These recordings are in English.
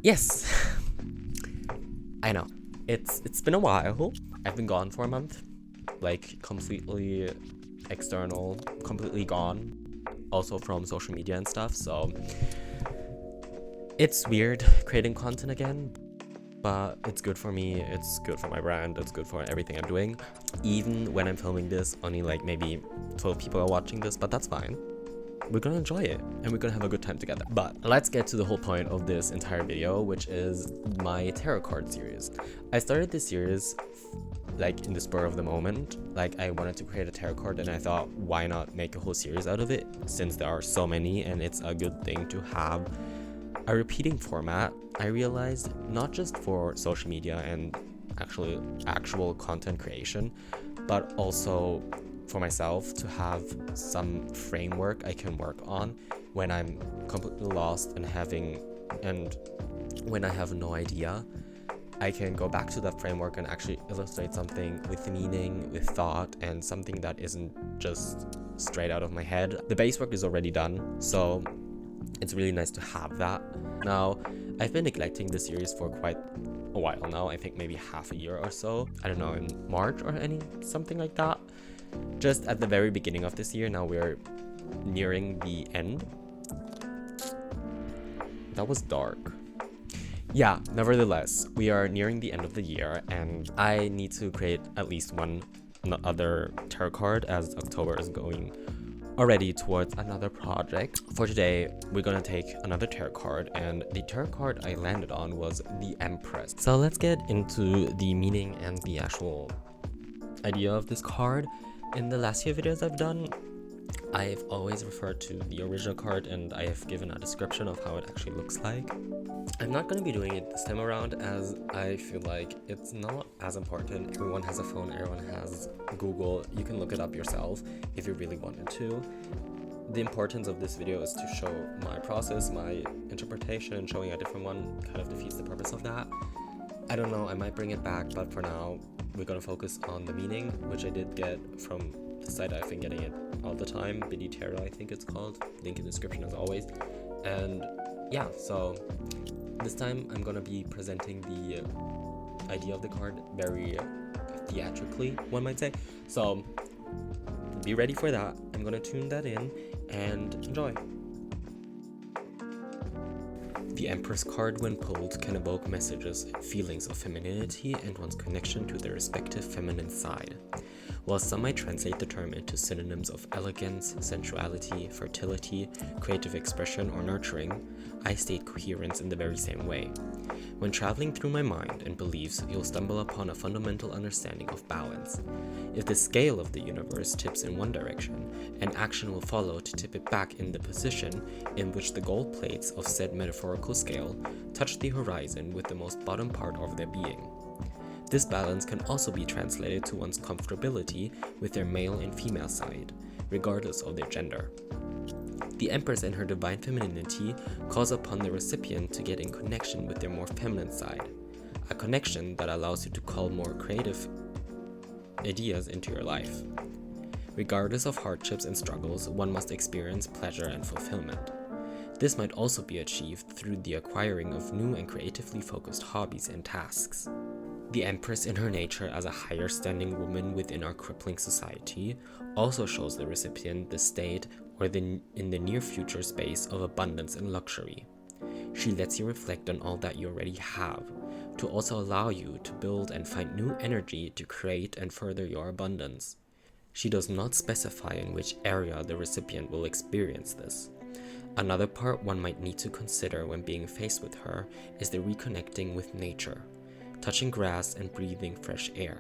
Yes, I know. It's been a while. I've been gone for a month, like completely external, completely gone, also from social media and stuff, so it's weird creating content again, but it's good for me, it's good for my brand, it's good for everything I'm doing. Even when I'm filming this, only like maybe 12 people are watching this, but that's fine. We're gonna enjoy it and we're gonna have a good time together. But let's get to the whole point of this entire video, which is my tarot card series. I started this series like in the spur of the moment. Like, I wanted to create a tarot card and I thought, why not make a whole series out of it, since there are so many and it's a good thing to have a repeating format. I realized, not just for social media and actual content creation, but also for myself to have some framework I can work on when I'm completely lost and when I have no idea. I can go back to that framework and actually illustrate something with meaning, with thought, and something that isn't just straight out of my head. The base work is already done, so it's really nice to have that. Now, I've been neglecting this series for quite a while now. I think maybe half a year or so. I don't know, in March or something like that. Just at the very beginning of this year. Now we're nearing the end. That was dark. Yeah, nevertheless, we are nearing the end of the year and I need to create at least one other tarot card, as October is going already towards another project. For today, we're gonna take another tarot card, and the tarot card I landed on was the Empress. So let's get into the meaning and the actual idea of this card. In the last few videos I've done, I've always referred to the original card and I have given a description of how it actually looks like. I'm not going to be doing it this time around, as I feel like it's not as important. Everyone has a phone, everyone has Google. You can look it up yourself if you really wanted to. The importance of this video is to show my process, my interpretation, and showing a different one kind of defeats the purpose of that. I don't know, I might bring it back, but for now, we're going to focus on the meaning, which I did get from the site I've been getting it all the time, Biddy Tarot I think it's called, link in the description as always. And yeah, so this time I'm going to be presenting the idea of the card very theatrically, one might say. So be ready for that. I'm going to tune that in and enjoy. The Empress card, when pulled, can evoke messages, feelings of femininity, and one's connection to their respective feminine side. While some might translate the term into synonyms of elegance, sensuality, fertility, creative expression, or nurturing, I state coherence in the very same way. When traveling through my mind and beliefs, you'll stumble upon a fundamental understanding of balance. If the scale of the universe tips in one direction, an action will follow to tip it back in the position in which the gold plates of said metaphorical scale touch the horizon with the most bottom part of their being. This balance can also be translated to one's comfortability with their male and female side, regardless of their gender. The Empress and her divine femininity calls upon the recipient to get in connection with their more feminine side, a connection that allows you to call more creative ideas into your life. Regardless of hardships and struggles, one must experience pleasure and fulfillment. This might also be achieved through the acquiring of new and creatively focused hobbies and tasks. The Empress, in her nature as a higher standing woman within our crippling society, also shows the recipient the state or in the near future space of abundance and luxury. She lets you reflect on all that you already have, to also allow you to build and find new energy to create and further your abundance. She does not specify in which area the recipient will experience this. Another part one might need to consider when being faced with her is the reconnecting with nature, touching grass and breathing fresh air.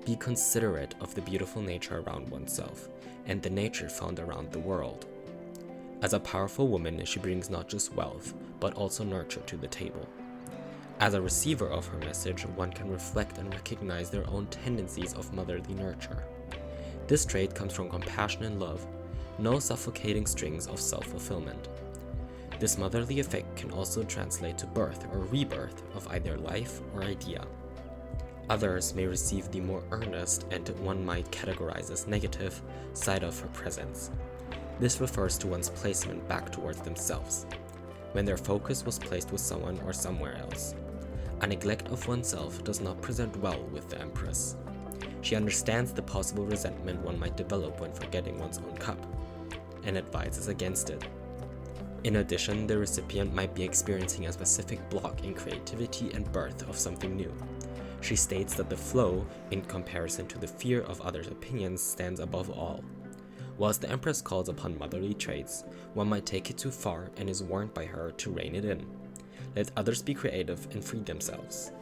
Be considerate of the beautiful nature around oneself and the nature found around the world. As a powerful woman, she brings not just wealth, but also nurture to the table. As a receiver of her message, one can reflect and recognize their own tendencies of motherly nurture. This trait comes from compassion and love, no suffocating strings of self-fulfillment. This motherly effect can also translate to birth or rebirth of either life or idea. Others may receive the more earnest and one might categorize as negative side of her presence. This refers to one's placement back towards themselves. when their focus was placed with someone or somewhere else. A neglect of oneself does not present well with the Empress. She understands the possible resentment one might develop when forgetting one's own cup, and advises against it. In addition, the recipient might be experiencing a specific block in creativity and birth of something new. She states that the flow, in comparison to the fear of others' opinions, stands above all. Whilst the Empress calls upon motherly traits, one might take it too far and is warned by her to rein it in. Let others be creative and free themselves.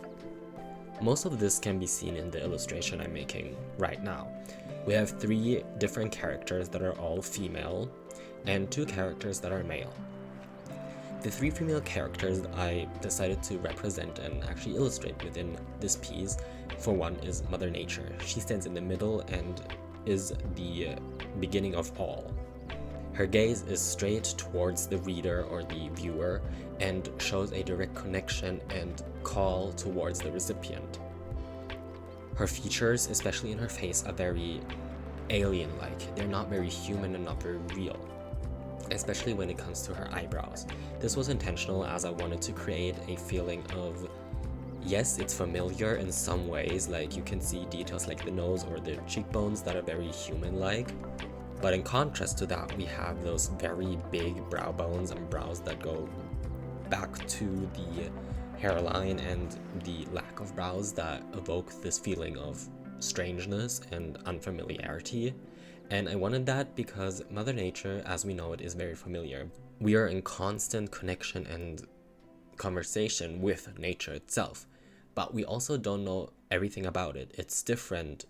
Most of this can be seen in the illustration I'm making right now. We have 3 different characters that are all female, and 2 characters that are male. The 3 female characters I decided to represent and actually illustrate within this piece, for one, is Mother Nature. She stands in the middle and is the beginning of all. Her gaze is straight towards the reader or the viewer and shows a direct connection and call towards the recipient. Her features, especially in her face, are very alien-like. They're not very human and not very real, especially when it comes to her eyebrows. This was intentional as I wanted to create a feeling of, yes, it's familiar in some ways, like you can see details like the nose or the cheekbones that are very human-like, but in contrast to that, we have those very big brow bones and brows that go back to the hairline and the lack of brows that evoke this feeling of strangeness and unfamiliarity. And I wanted that because Mother Nature, as we know it, is very familiar. We are in constant connection and conversation with nature itself, but we also don't know everything about it. It's different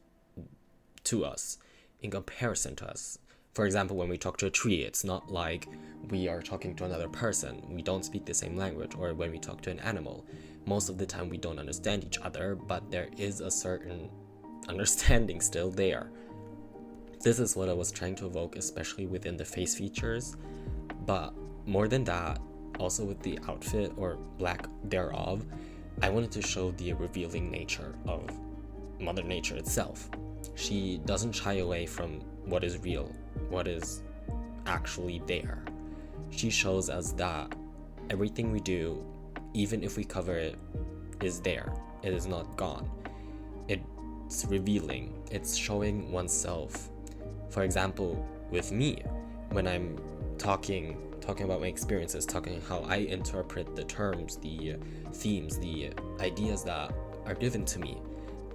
to us in comparison to us. For example, when we talk to a tree, it's not like we are talking to another person. We don't speak the same language. Or when we talk to an animal, most of the time we don't understand each other, but there is a certain understanding still there. This is what I was trying to evoke, especially within the face features, but more than that, also with the outfit or lack thereof, I wanted to show the revealing nature of Mother Nature itself. She doesn't shy away from what is real, what is actually there. She shows us that everything we do, even if we cover it, is there. It is not gone. It's revealing. It's showing oneself. For example, with me, when I'm talking about my experiences, talking how I interpret the terms, the themes, the ideas that are given to me,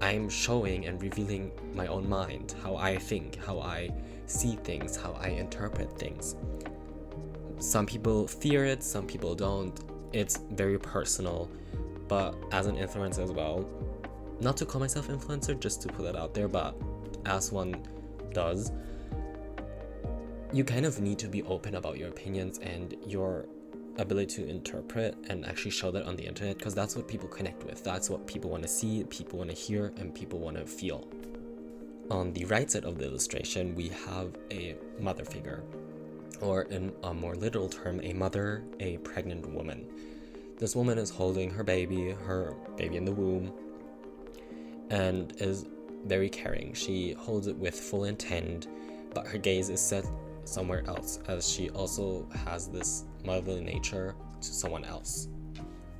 I'm showing and revealing my own mind, how I think, how I see things, how I interpret things. Some people fear it, some people don't. It's very personal, but as an influencer as well, not to call myself influencer, just to put that out there, but as one does, you kind of need to be open about your opinions and your ability to interpret and actually show that on the internet, because that's what people connect with. That's what people want to see, people want to hear, and people want to feel. On the right side of the illustration, we have a mother figure, or in a more literal term, a mother, a pregnant woman. This woman is holding her baby in the womb, and is very caring. She holds it with full intent, but her gaze is set somewhere else, as she also has this motherly nature to someone else.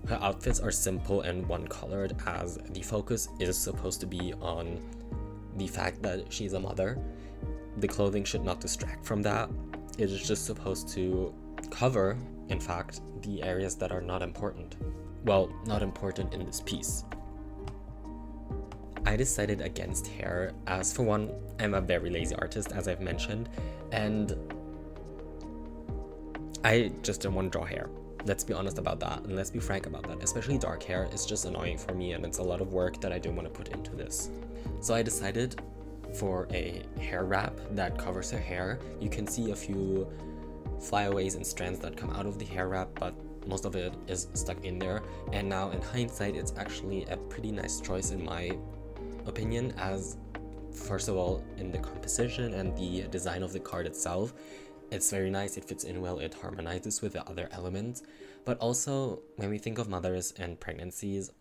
Her outfits are simple and one-colored, as the focus is supposed to be on the fact that she's a mother. The clothing should not distract from that. It is just supposed to cover, in fact, the areas that are not important. Well, not important in this piece. I decided against hair, as for one, I'm a very lazy artist, as I've mentioned, and I just didn't want to draw hair. Let's be honest about that, and let's be frank about that. Especially dark hair is just annoying for me, and it's a lot of work that I didn't want to put into this. So I decided for a hair wrap that covers her hair. You can see a few flyaways and strands that come out of the hair wrap, but most of it is stuck in there. And now in hindsight, it's actually a pretty nice choice in my opinion, as first of all, in the composition and the design of the card itself, it's very nice, it fits in well, it harmonizes with the other elements. But also, when we think of mothers and pregnancies,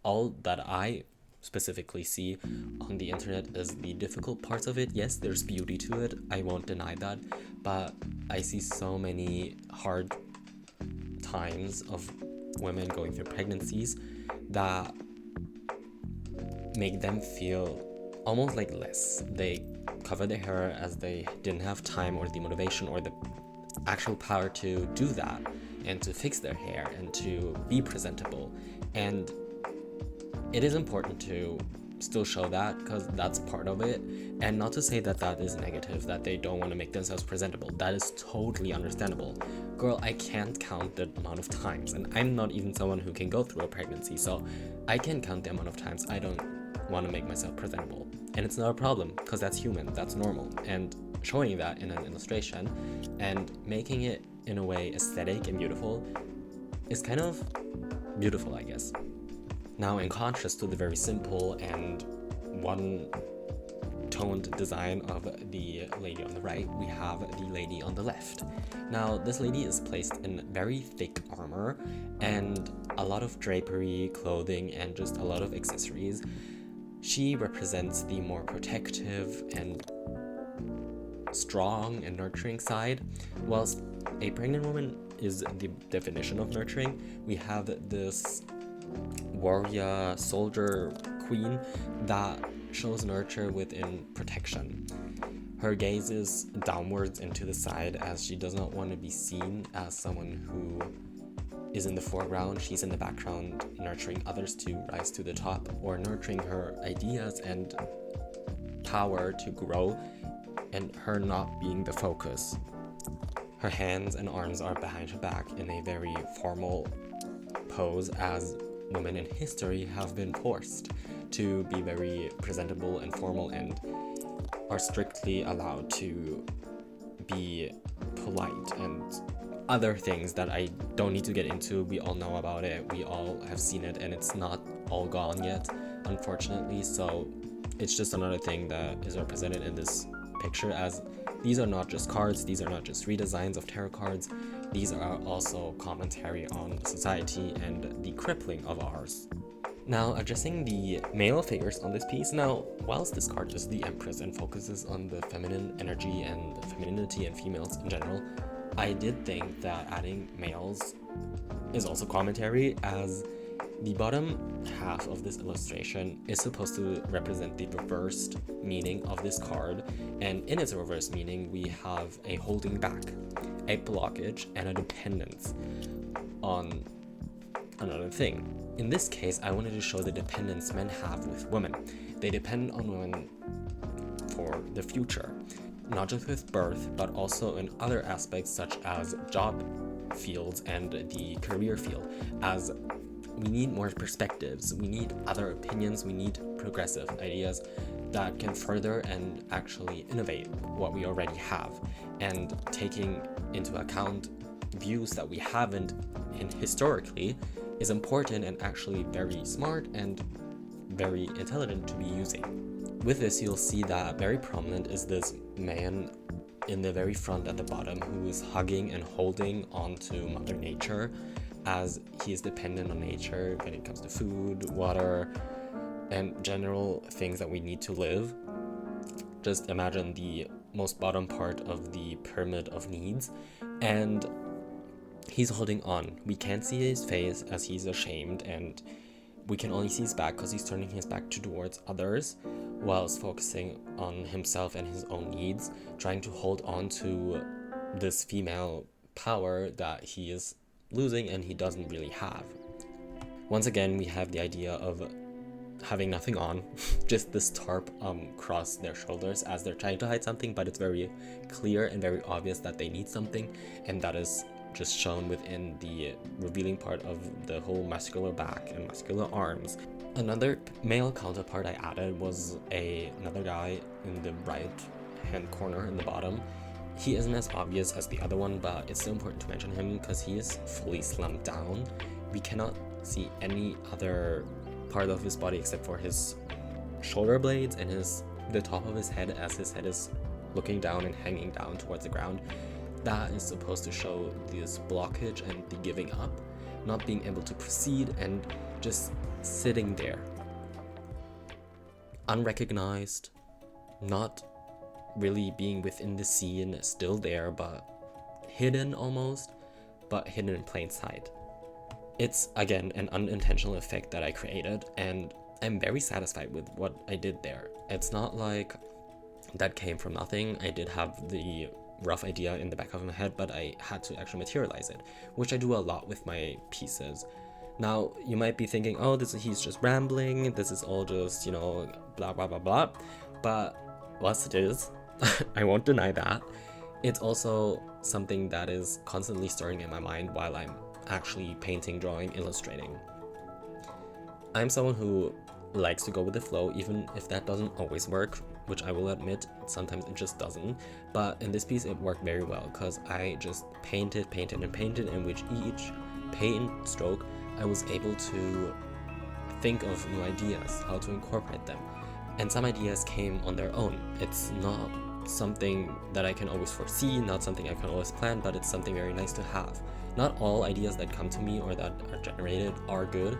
all that I specifically see on the internet is the difficult parts of it. Yes, there's beauty to it, I won't deny that, but I see so many hard times of women going through pregnancies that make them feel almost like less. They cover their hair as they didn't have time or the motivation or the actual power to do that and to fix their hair and to be presentable. And it is important to still show that because that's part of it, and not to say that that is negative, that they don't want to make themselves presentable. That is totally understandable. Girl, I can't count the amount of times, and I'm not even someone who can go through a pregnancy, so I can count the amount of times I don't want to make myself presentable. And it's not a problem because that's human, that's normal. And showing that in an illustration and making it in a way aesthetic and beautiful is kind of beautiful, I guess. Now, in contrast to the very simple and one-toned design of the lady on the right, we have the lady on the left. Now, this lady is placed in very thick armor and a lot of drapery, clothing, and just a lot of accessories. She represents the more protective and strong and nurturing side, whilst a pregnant woman is the definition of nurturing. We have this warrior soldier queen that shows nurture within protection. Her gaze is downwards and to the side as she does not want to be seen as someone who is in the foreground. She's in the background, nurturing others to rise to the top, or nurturing her ideas and power to grow, and her not being the focus. Her hands and arms are behind her back in a very formal pose, as women in history have been forced to be very presentable and formal and are strictly allowed to be polite and other things that I don't need to get into. We all know about it, we all have seen it, and it's not all gone yet, unfortunately. So it's just another thing that is represented in this picture, as these are not just cards, these are not just redesigns of tarot cards, these are also commentary on society and the crippling of ours. Now, addressing the male figures on this piece. Now, whilst this card is the Empress and focuses on the feminine energy and femininity and females in general, I did think that adding males is also commentary, as the bottom half of this illustration is supposed to represent the reversed meaning of this card, and in its reverse meaning we have a holding back, a blockage, and a dependence on another thing. In this case, I wanted to show the dependence men have with women. They depend on women for the future, not just with birth, but also in other aspects such as job fields and the career field, as we need more perspectives, we need other opinions, we need progressive ideas that can further and actually innovate what we already have, and taking into account views that we haven't in historically is important and actually very smart and very intelligent to be using. With this, you'll see that very prominent is this man in the very front at the bottom who is hugging and holding onto Mother Nature, as he is dependent on nature when it comes to food, water, and general things that we need to live. Just imagine the most bottom part of the pyramid of needs, and he's holding on. We can't see his face as he's ashamed, and we can only see his back because he's turning his back towards others whilst focusing on himself and his own needs, trying to hold on to this female power that he is losing and he doesn't really have. Once again, we have the idea of having nothing on, just this tarp across their shoulders as they're trying to hide something, but it's very clear and very obvious that they need something, and that is just shown within the revealing part of the whole muscular back and muscular arms. Another male counterpart I added was another guy in the right hand corner in the bottom. He isn't as obvious as the other one, but it's still important to mention him because he is fully slumped down. We cannot see any other part of his body except for his shoulder blades and the top of his head, as his head is looking down and hanging down towards the ground. That is supposed to show this blockage and the giving up, not being able to proceed and just sitting there, unrecognized, not really being within the scene, still there but hidden almost, but hidden in plain sight. It's, again, an unintentional effect that I created, and I'm very satisfied with what I did there. It's not like that came from nothing. I did have the rough idea in the back of my head, but I had to actually materialize it, which I do a lot with my pieces. Now, you might be thinking, oh, he's just rambling, this is all just, you know, blah, blah, blah, blah. But, whilst it is, I won't deny that, it's also something that is constantly stirring in my mind while I'm actually painting, drawing, illustrating. I'm someone who likes to go with the flow, even if that doesn't always work, which I will admit, sometimes it just doesn't. But in this piece, it worked very well, because I just painted, and with each paint stroke, I was able to think of new ideas, how to incorporate them. And some ideas came on their own. It's not something that I can always foresee, not something I can always plan, but it's something very nice to have. Not all ideas that come to me or that are generated are good,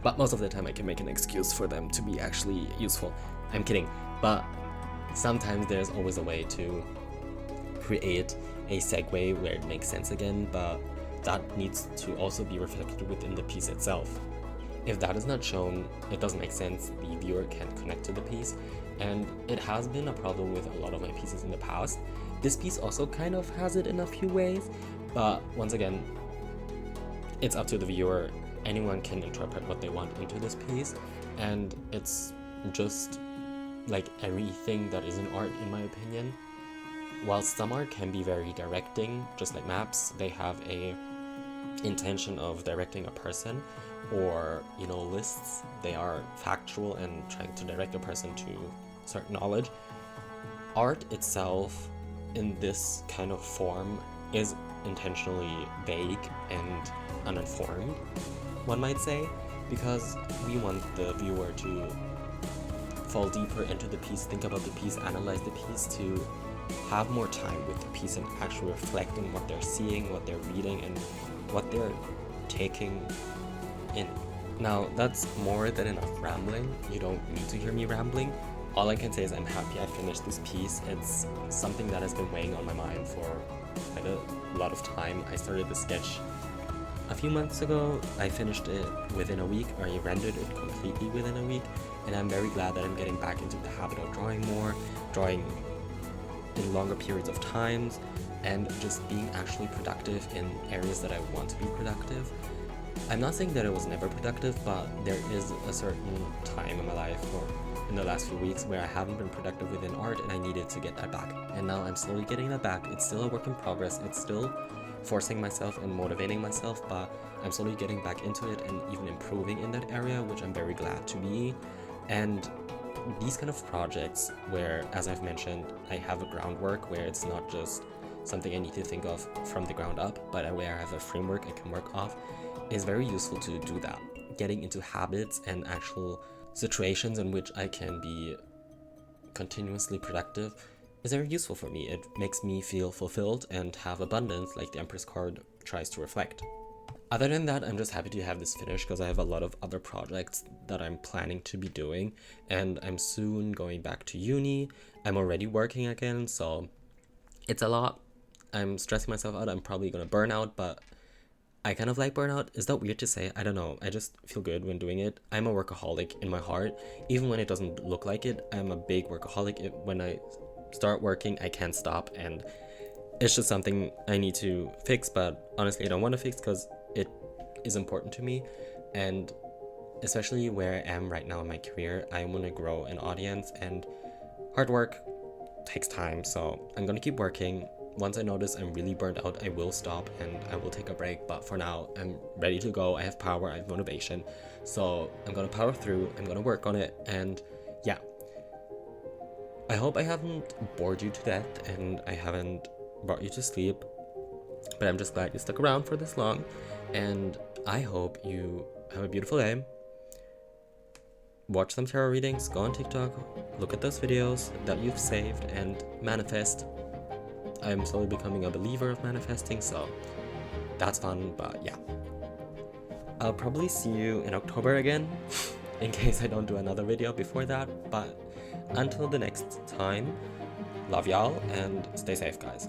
but most of the time I can make an excuse for them to be actually useful. I'm kidding, but sometimes there's always a way to create a segue where it makes sense again, but that needs to also be reflected within the piece itself. If that is not shown, it doesn't make sense, the viewer can't connect to the piece, and it has been a problem with a lot of my pieces in the past. This piece also kind of has it in a few ways, but once again, it's up to the viewer. Anyone can interpret what they want into this piece, and it's just like everything that is in art, in my opinion. While some art can be very directing, just like maps, they have a intention of directing a person, or, you know, lists, they are factual and trying to direct a person to certain knowledge. Art itself in this kind of form is intentionally vague and uninformed, one might say, because we want the viewer to fall deeper into the piece, think about the piece, analyze the piece, to have more time with the piece and actually reflect on what they're seeing, what they're reading, and what they're taking in. Now, that's more than enough rambling. You don't need to hear me rambling. All I can say is I'm happy I finished this piece. It's something that has been weighing on my mind for quite a lot of time. I started the sketch a few months ago. I finished it within a week, or I rendered it completely within a week, and I'm very glad that I'm getting back into the habit of drawing more, drawing in longer periods of times, and just being actually productive in areas that I want to be productive. I'm not saying that it was never productive, but there is a certain time in my life, or in the last few weeks, where I haven't been productive within art, and I needed to get that back. And now I'm slowly getting that back. It's still a work in progress. It's still forcing myself and motivating myself, but I'm slowly getting back into it and even improving in that area, which I'm very glad to be. And these kind of projects where, as I've mentioned, I have a groundwork where it's not just something I need to think of from the ground up, but where I have a framework I can work off, is very useful to do that. Getting into habits and actual situations in which I can be continuously productive is very useful for me. It makes me feel fulfilled and have abundance, like the Empress card tries to reflect. Other than that, I'm just happy to have this finished, because I have a lot of other projects that I'm planning to be doing, and I'm soon going back to uni. I'm already working again, so it's a lot. I'm stressing myself out. I'm probably gonna burn out, but I kind of like burnout. Is that weird to say? I don't know. I just feel good when doing it. I'm a workaholic in my heart. Even when it doesn't look like it, I'm a big workaholic. When I start working, I can't stop, and it's just something I need to fix, but honestly I don't want to fix because it is important to me. And especially where I am right now in my career, I want to grow an audience, and hard work takes time, so I'm gonna keep working. Once I notice I'm really burnt out, I will stop and I will take a break, but for now I'm ready to go. I have power, I have motivation, so I'm gonna power through. I'm gonna work on it, and yeah, I hope I haven't bored you to death and I haven't brought you to sleep, but I'm just glad you stuck around for this long, and I hope you have a beautiful day. Watch some tarot readings, go on TikTok, look at those videos that you've saved, and manifest. I'm slowly becoming a believer of manifesting, so that's fun, but yeah. I'll probably see you in October again, in case I don't do another video before that, but until the next time, love y'all and stay safe, guys.